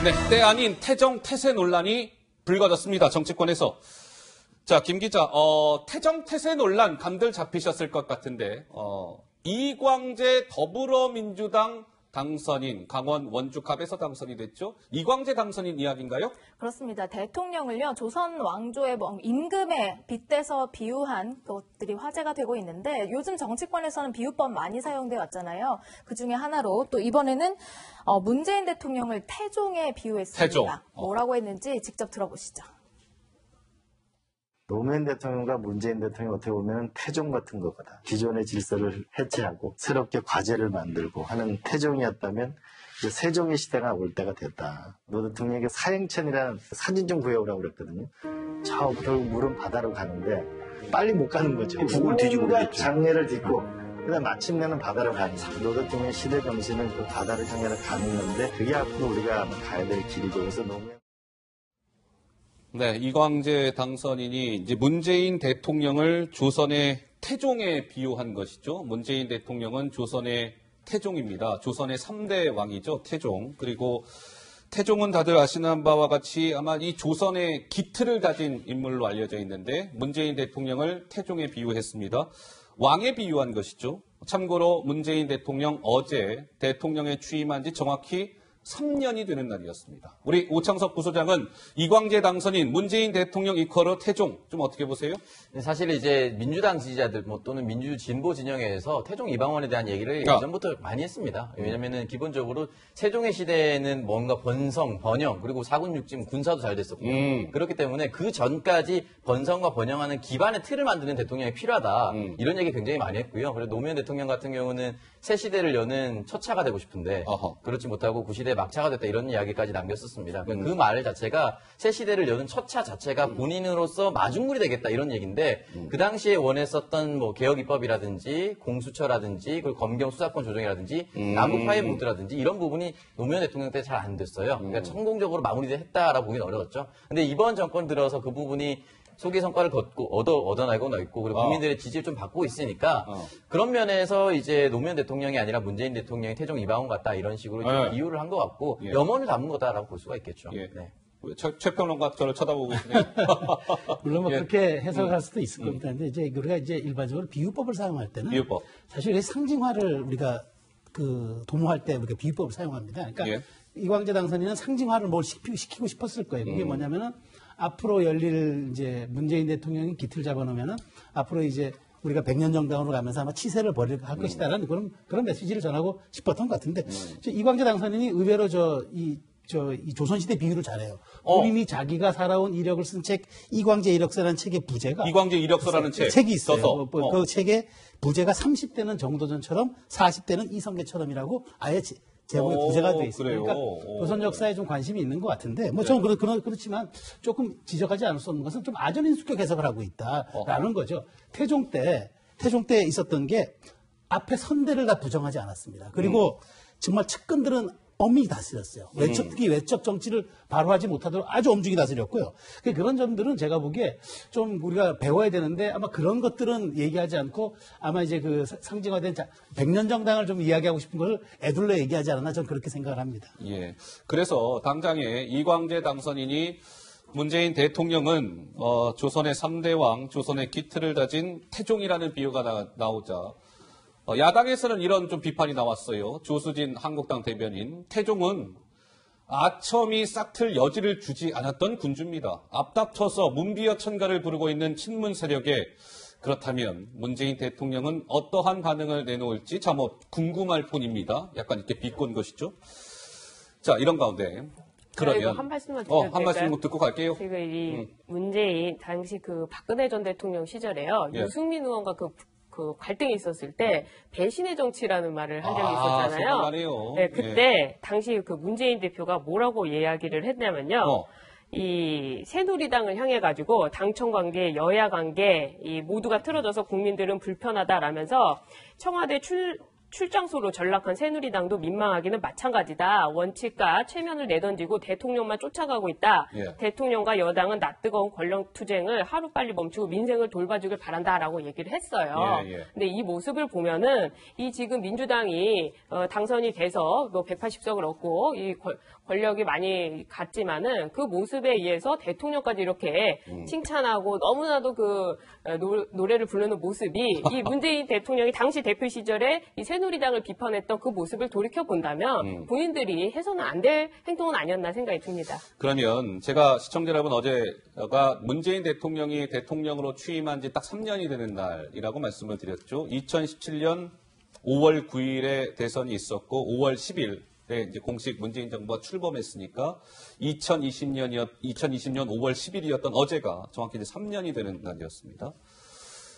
네, 때 아닌 태정 태세 논란이 불거졌습니다. 정치권에서. 자, 김 기자, 태정 태세 논란 감들 잡히셨을 것 같은데, 이광재 더불어민주당 당선인, 강원 원주갑에서 당선이 됐죠. 이광재 당선인 이야기인가요? 그렇습니다. 대통령을요, 조선 왕조의 임금에 빗대서 비유한 것들이 화제가 되고 있는데, 요즘 정치권에서는 비유법 많이 사용돼 왔잖아요. 그 중에 하나로 또 이번에는 문재인 대통령을 태종에 비유했습니다. 태종. 뭐라고 했는지 직접 들어보시죠. 노무현 대통령과 문재인 대통령이 어떻게 보면 태종 같은 거거든. 기존의 질서를 해체하고 새롭게 과제를 만들고 하는 태종이었다면 이제 세종의 시대가 올 때가 됐다. 노 대통령에게 사행천이라는 사진 좀 구해오라고 그랬거든요. 저 결국 물은 바다로 가는데 빨리 못 가는 거죠. 북을 뒤지고 그랬죠. 장례를 딛고 그다음 마침내는 바다로 가는 거예요. 노 대통령의 시대 정신은 그 바다를 향해 가는 건데 그게 앞으로 우리가 가야 될 길이고 그래서 노무현 네, 이광재 당선인이 이제 문재인 대통령을 조선의 태종에 비유한 것이죠. 문재인 대통령은 조선의 태종입니다. 조선의 3대 왕이죠, 태종. 그리고 태종은 다들 아시는 바와 같이 아마 이 조선의 기틀을 가진 인물로 알려져 있는데 문재인 대통령을 태종에 비유했습니다. 왕에 비유한 것이죠. 참고로 문재인 대통령 어제 대통령에 취임한 지 정확히 3년이 되는 날이었습니다. 우리 오창석 부소장은 이광재 당선인 문재인 대통령 이퀄로 태종 좀 어떻게 보세요? 사실 이제 민주당 지지자들 또는 민주 진보 진영에서 태종 이방원에 대한 얘기를 예전부터 많이 했습니다. 왜냐면은 기본적으로 세종의 시대에는 뭔가 번성, 번영 그리고 사군육진 군사도 잘 됐었고 그렇기 때문에 그 전까지 번성과 번영하는 기반의 틀을 만드는 대통령이 필요하다. 이런 얘기 굉장히 많이 했고요. 그리고 노무현 대통령 같은 경우는 새 시대를 여는 첫 차가 되고 싶은데 그렇지 못하고 구시대 막차가 됐다 이런 이야기까지 남겼었습니다. 그 말 자체가 새 시대를 여는 첫 차 자체가 본인으로서 마중물이 되겠다 이런 얘기인데 그 당시에 원했었던 뭐 개혁 입법이라든지 공수처라든지 그리고 검경 수사권 조정이라든지 남북 파회 문제라든지 이런 부분이 노무현 대통령 때 잘 안 됐어요. 그러니까 성공적으로 마무리했다라고 보기는 어려웠죠. 근데 이번 정권 들어서 그 부분이 소기 성과를 얻어내고 있고 그리고 국민들의 지지를 좀 받고 있으니까 그런 면에서 이제 노무현 대통령이 아니라 문재인 대통령이 태종 이방원 같다 이런 식으로 좀 비유를 한 것 같고 염원을 담은 거다라고 볼 수가 있겠죠. 네. 최평론가 저를 쳐다보고 계시네요. 물론 뭐 그렇게 해석할 수도 있을 겁니다. 근데 이제 우리가 이제 일반적으로 비유법을 사용할 때는 비유법. 사실 상징화를 우리가 도모할 때 우리가 비유법을 사용합니다. 그러니까 이광재 당선인은 상징화를 뭘 시키고 싶었을 거예요. 그게 뭐냐면은 앞으로 열릴 이제 문재인 대통령이 기틀 잡아놓으면은 앞으로 이제 우리가 100년 정당으로 가면서 아마 치세를 할 것이다라는 그런 메시지를 전하고 싶었던 것 같은데 이광재 당선인이 의외로 이 조선시대 비유를 잘해요. 본인이 자기가 살아온 이력을 쓴 책, 이광재 이력서라는 책의 부제가. 이광재 이력서라는 책이 있어요. 그 책의 부제가 30대는 정도전처럼 40대는 이성계처럼이라고 아예 제목에 부제가 되어 있어요. 그러니까 조선 역사에 좀 관심이 있는 것 같은데, 뭐 저는 그렇지만 조금 지적하지 않을 수 없는 것은 좀 아전인수격 해석을 하고 있다라는 거죠. 태종 때 있었던 게 앞에 선대를 다 부정하지 않았습니다. 그리고 정말 측근들은 엄밀히 다스렸어요. 특히 외적 정치를 바로 하지 못하도록 아주 엄중히 다스렸고요. 그런 점들은 제가 보기에 좀 우리가 배워야 되는데 아마 그런 것들은 얘기하지 않고 아마 이제 그 상징화된 100년 정당을 좀 이야기하고 싶은 걸 애둘러 얘기하지 않았나 저는 그렇게 생각을 합니다. 예. 그래서 당장에 이광재 당선인이 문재인 대통령은 조선의 3대 왕, 조선의 기틀을 다진 태종이라는 비유가 나오자 야당에서는 이런 좀 비판이 나왔어요. 조수진 한국당 대변인. 태종은 아첨이 싹틀 여지를 주지 않았던 군주입니다. 앞다퉈서 문비어 천가를 부르고 있는 친문 세력에 그렇다면 문재인 대통령은 어떠한 반응을 내놓을지 참 궁금할 뿐입니다. 약간 이렇게 비꼰 것이죠. 자, 이런 가운데 그러면 한 말씀만 드려도 한 말씀 듣고 갈게요. 제가 이 문재인 당시 그 박근혜 전 대통령 시절에요. 유승민 의원과 그 갈등이 있었을 때 배신의 정치라는 말을 한 적이 있었잖아요. 네, 그때 당시 그 문재인 대표가 뭐라고 이야기를 했냐면요. 이 새누리당을 향해 가지고 당청 관계, 여야 관계 이 모두가 틀어져서 국민들은 불편하다라면서 청와대 출장소로 전락한 새누리당도 민망하기는 마찬가지다. 원칙과 체면을 내던지고 대통령만 쫓아가고 있다. 예. 대통령과 여당은 낯뜨거운 권력 투쟁을 하루빨리 멈추고 민생을 돌봐주길 바란다라고 얘기를 했어요. 예. 근데 이 모습을 보면은 이 지금 민주당이 당선이 돼서 뭐 180석을 얻고 이 권력이 많이 갔지만은 그 모습에 의해서 대통령까지 이렇게 칭찬하고 너무나도 그 노래를 부르는 모습이 이 문재인 대통령이 당시 대표 시절에 이 새누리당을 비판했던 그 모습을 돌이켜 본다면 본인들이 해서는 안 될 행동은 아니었나 생각이 듭니다. 그러면 제가 시청자 여러분 어제가 문재인 대통령이 대통령으로 취임한 지 딱 3년이 되는 날이라고 말씀을 드렸죠. 2017년 5월 9일에 대선이 있었고 5월 10일 이제 공식 문재인 정부가 출범했으니까 2020년 5월 10일이었던 어제가 정확히 이제 3년이 되는 날이었습니다.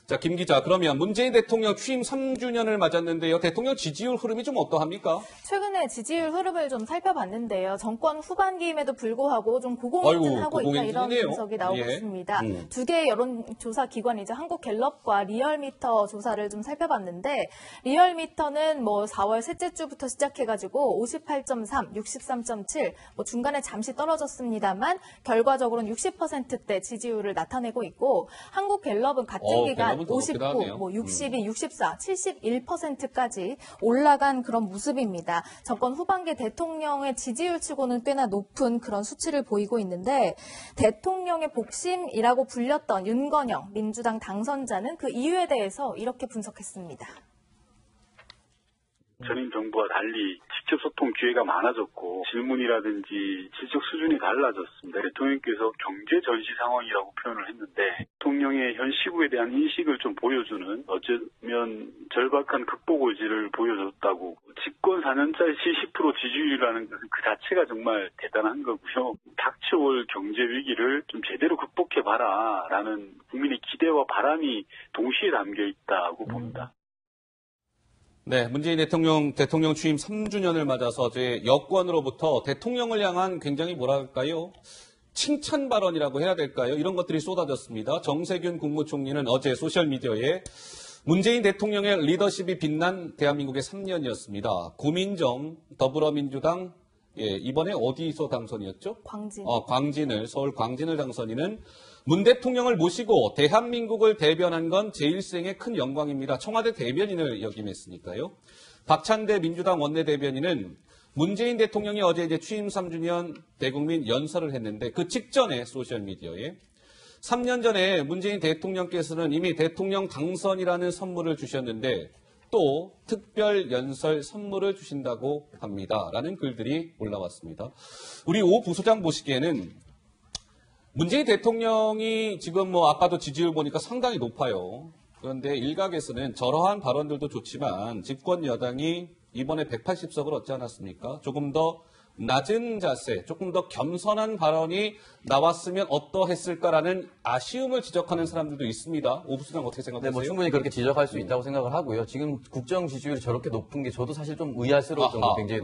자, 김 기자, 그러면 문재인 대통령 취임 3주년을 맞았는데요. 대통령 지지율 흐름이 좀 어떠합니까? 최근에 지지율 흐름을 좀 살펴봤는데요. 정권 후반기임에도 불구하고 좀 고공행진하고 있다 이런 분석이 나오고 있습니다. 두 개의 여론조사 기관이죠. 한국갤럽과 리얼미터 조사를 좀 살펴봤는데 리얼미터는 뭐 4월 셋째 주부터 시작해가지고 58.3, 63.7, 뭐 중간에 잠시 떨어졌습니다만 결과적으로는 60%대 지지율을 나타내고 있고 한국갤럽은 같은 기간 59, 뭐 62, 64, 71%까지 올라간 그런 모습입니다. 정권 후반기 대통령의 지지율치고는 꽤나 높은 그런 수치를 보이고 있는데 대통령의 복심이라고 불렸던 윤건영 민주당 당선자는 그 이유에 대해서 이렇게 분석했습니다. 전임 정부와 달리 직접 소통 기회가 많아졌고 질문이라든지 지적 수준이 달라졌습니다. 대통령께서 경제 전시 상황이라고 표현을 했는데 대통령의 현 시국에 대한 인식을 좀 보여주는 어쩌면 절박한 극복 의지를 보여줬다고 집권 4년짜리 70% 지지율이라는 것은 그 자체가 정말 대단한 거고요. 닥쳐올 경제 위기를 좀 제대로 극복해봐라 라는 국민의 기대와 바람이 동시에 담겨 있다고 봅니다. 네, 문재인 대통령 취임 3주년을 맞아서 어제 여권으로부터 대통령을 향한 굉장히 뭐랄까요? 칭찬 발언이라고 해야 될까요? 이런 것들이 쏟아졌습니다. 정세균 국무총리는 어제 소셜미디어에 문재인 대통령의 리더십이 빛난 대한민국의 3년이었습니다. 구민정 더불어민주당 이번에 어디서 당선이었죠? 광진. 서울 광진을 당선인은 문 대통령을 모시고 대한민국을 대변한 건 제 일생의 큰 영광입니다. 청와대 대변인을 역임했으니까요. 박찬대 민주당 원내대변인은 문재인 대통령이 어제 이제 취임 3주년 대국민 연설을 했는데 그 직전에 소셜미디어에 3년 전에 문재인 대통령께서는 이미 대통령 당선이라는 선물을 주셨는데 또 특별 연설 선물을 주신다고 합니다. 라는 글들이 올라왔습니다. 우리 오 부소장 보시기에는 문재인 대통령이 지금 뭐 아까도 지지율 보니까 상당히 높아요. 그런데 일각에서는 저러한 발언들도 좋지만 집권 여당이 이번에 180석을 얻지 않았습니까? 조금 더 낮은 자세, 조금 더 겸손한 발언이 나왔으면 어떠했을까라는 아쉬움을 지적하는 사람들도 있습니다. 오 부소장 어떻게 생각하세요? 네, 뭐 충분히 그렇게 지적할 수 있다고 생각을 하고요. 지금 국정 지지율이 저렇게 높은 게 저도 사실 좀 의아스러울 정도로 굉장히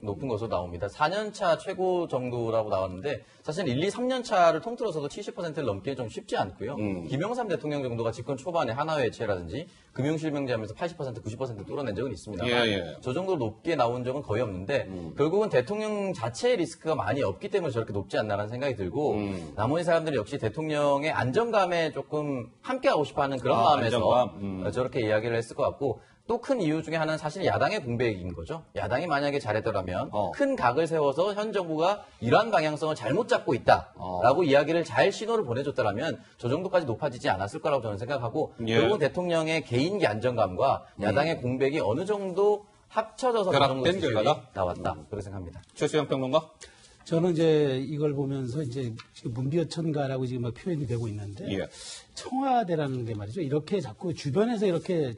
높은 것으로 나옵니다. 4년차 최고 정도라고 나왔는데 사실 1, 2, 3년차를 통틀어서도 70%를 넘기는 좀 쉽지 않고요. 김영삼 대통령 정도가 집권 초반에 하나회체라든지 금융실명제하면서 80%, 90% 뚫어낸 적은 있습니다. 저 정도로 높게 나온 적은 거의 없는데 결국은 대통령 자체의 리스크가 많이 없기 때문에 저렇게 높지 않나라는 생각이 들고 나머지 사람들이 역시 대통령의 안정감에 조금 함께하고 싶어하는 그런 마음에서 저렇게 이야기를 했을 것 같고 또 큰 이유 중에 하나는 사실 야당의 공백인 거죠. 야당이 만약에 잘했더라면 큰 각을 세워서 현 정부가 이러한 방향성을 잘못 잡고 있다라고 이야기를 잘 신호를 보내줬더라면 저 정도까지 높아지지 않았을 거라고 저는 생각하고 결국은 대통령의 개인기 안정감과 야당의 공백이 어느 정도 합쳐져서 그 정도 지지율이 나왔다. 그렇게 생각합니다. 최수영 평론가? 저는 이제 이걸 보면서 이제 지금 문비어천가라고 지금 막 표현이 되고 있는데 청와대라는 게 말이죠. 이렇게 자꾸 주변에서 이렇게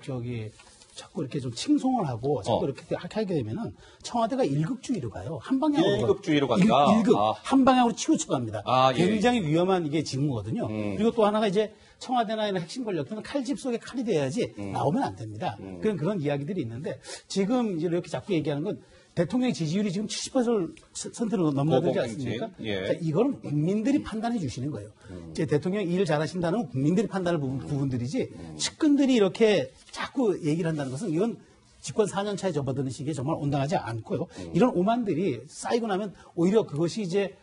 자꾸 이렇게 좀 칭송을 하고 자꾸 이렇게 하게 되면은 청와대가 일극주의로 가요. 한 방향으로. 일극주의로 간다. 일극. 한 방향으로 치우쳐 갑니다. 굉장히 위험한 이게 직무거든요. 그리고 또 하나가 이제 청와대나 이런 핵심 권력들은 칼집 속에 칼이 돼야지 나오면 안 됩니다. 그런 이야기들이 있는데 지금 이제 이렇게 자꾸 얘기하는 건 대통령 지지율이 지금 70%로 넘나들지 않습니까? 자, 이거는 국민들이 판단해 주시는 거예요. 이제 대통령이 일을 잘하신다는 건 국민들이 판단할 부분들이지 측근들이 이렇게 자꾸 얘기를 한다는 것은 이건 집권 4년 차에 접어드는 시기에 정말 온당하지 않고요. 이런 오만들이 쌓이고 나면 오히려 그것이 이제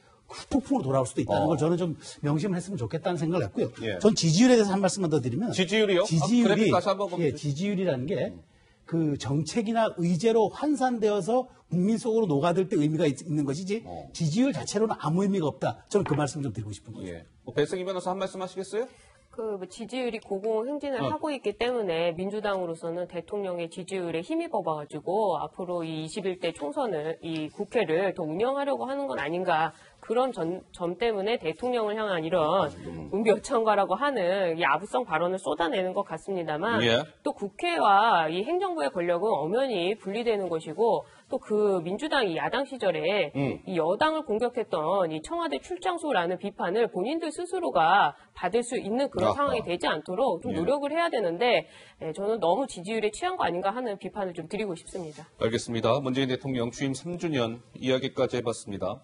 폭풍으로 돌아올 수도 있다는 걸 저는 좀 명심을 했으면 좋겠다는 생각을 했고요. 예. 전 지지율에 대해서 한 말씀만 더 드리면 지지율이요? 지지율이 다시 한번 지지율이라는 게 그 정책이나 의제로 환산되어서 국민 속으로 녹아들 때 의미가 있는 것이지 지지율 자체로는 아무 의미가 없다. 저는 그 말씀을 좀 드리고 싶은 거죠. 예. 배승희 변호사 한 말씀 하시겠어요? 그 지지율이 고공행진을 하고 있기 때문에 민주당으로서는 대통령의 지지율에 힘이 뽑아가지고 앞으로 이 21대 총선을 이 국회를 더 운영하려고 하는 건 아닌가 그런 점 때문에 대통령을 향한 이런 은비어천가라고 하는 이 아부성 발언을 쏟아내는 것 같습니다만 예. 또 국회와 이 행정부의 권력은 엄연히 분리되는 것이고 또 그 민주당이 야당 시절에 이 여당을 공격했던 이 청와대 출장소라는 비판을 본인들 스스로가 받을 수 있는 그런 상황이 되지 않도록 좀 노력을 해야 되는데 저는 너무 지지율에 취한 거 아닌가 하는 비판을 좀 드리고 싶습니다. 알겠습니다. 문재인 대통령 취임 3주년 이야기까지 해봤습니다.